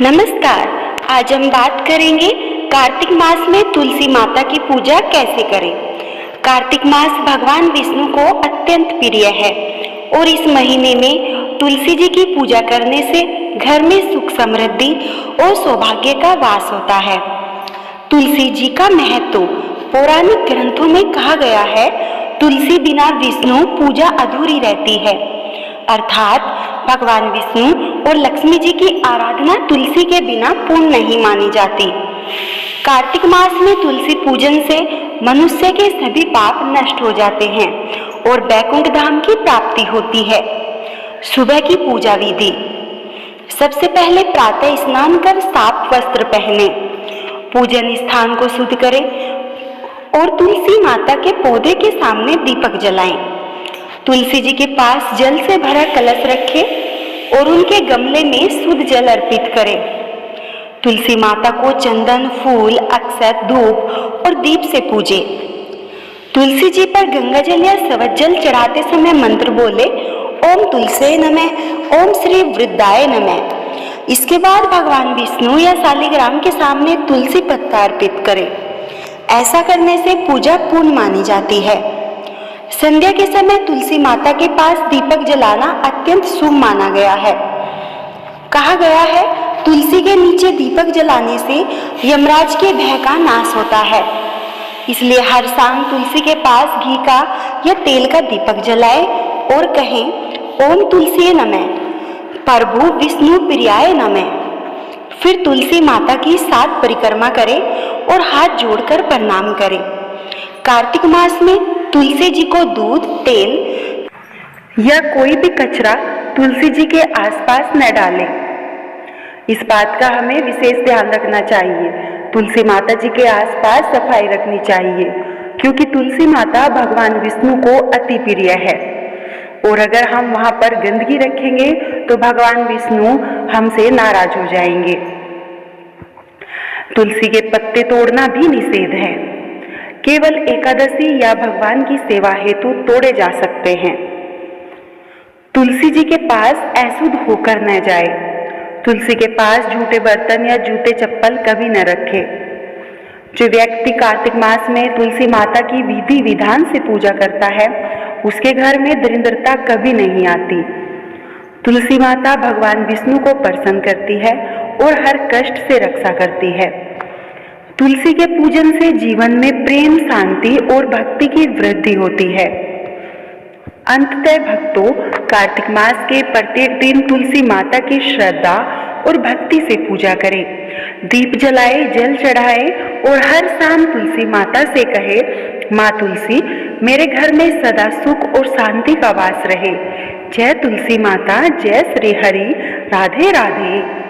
नमस्कार। आज हम बात करेंगे कार्तिक मास में तुलसी माता की पूजा कैसे करें। कार्तिक मास भगवान विष्णु को अत्यंत प्रिय है और इस महीने में तुलसी जी की पूजा करने से घर में सुख समृद्धि और सौभाग्य का वास होता है। तुलसी जी का महत्व पौराणिक ग्रंथों में कहा गया है, तुलसी बिना विष्णु पूजा अधूरी रहती है। अर्थात भगवान विष्णु और लक्ष्मी जी की आराधना तुलसी के बिना पूर्ण नहीं मानी जाती। कार्तिक मास में तुलसी पूजन से मनुष्य के सभी पाप नष्ट हो जाते हैं और वैकुंठ धाम की प्राप्ति होती है। सुबह की पूजा विधि। सबसे पहले प्रातः स्नान कर साफ वस्त्र पहने, पूजन स्थान को शुद्ध करें और तुलसी माता के पौधे के सामने दीपक जलाएं। तुलसी जी के पास जल से भरा कलश रखें और उनके गमले में शुद्ध जल अर्पित करें। तुलसी माता को चंदन, फूल, अक्षत, धूप और दीप से पूजे। तुलसी जी पर गंगा जल या सवत जल चढ़ाते समय मंत्र बोले, ओम तुलसी नमः, ओम श्री वृद्धाय नमः। इसके बाद भगवान विष्णु या शालिग्राम के सामने तुलसी पत्ता अर्पित करें। ऐसा करने से पूजा पूर्ण मानी जाती है। संध्या के समय तुलसी माता के पास दीपक जलाना अत्यंत शुभ माना गया है। कहा गया है, तुलसी के नीचे दीपक जलाने से यमराज के भय का नाश होता है। इसलिए हर शाम तुलसी के पास घी का या तेल का दीपक जलाएं और कहें, ओम तुलसी नमः, प्रभु विष्णु प्रियाय नमः। फिर तुलसी माता की 7 परिक्रमा करें और हाथ जोड़कर प्रणाम करें। कार्तिक मास में तुलसी जी को दूध, तेल या कोई भी कचरा तुलसी जी के आसपास न डालें। इस बात का हमें विशेष ध्यान रखना चाहिए। तुलसी माता जी के आसपास सफाई रखनी चाहिए, क्योंकि तुलसी माता भगवान विष्णु को अति प्रिय है और अगर हम वहां पर गंदगी रखेंगे तो भगवान विष्णु हमसे नाराज हो जाएंगे। तुलसी के पत्ते तोड़ना भी निषेध है। केवल एकादशी या भगवान की सेवा हेतु तोड़े जा सकते हैं। तुलसी जी के पास अशुद्ध होकर न जाए। तुलसी के पास झूठे बर्तन या जूते चप्पल कभी न रखे। जो व्यक्ति कार्तिक मास में तुलसी माता की विधि विधान से पूजा करता है, उसके घर में दरिद्रता कभी नहीं आती। तुलसी माता भगवान विष्णु को प्रसन्न करती है और हर कष्ट से रक्षा करती है। तुलसी के पूजन से जीवन में प्रेम, शांति और भक्ति की वृद्धि होती है। अंततः भक्तों, कार्तिक मास के प्रत्येक दिन तुलसी माता की श्रद्धा और भक्ति से पूजा करें। दीप जलाए, जल चढ़ाए और हर शाम तुलसी माता से कहे, माँ तुलसी, मेरे घर में सदा सुख और शांति का वास रहे। जय तुलसी माता, जय श्री हरि, राधे राधे।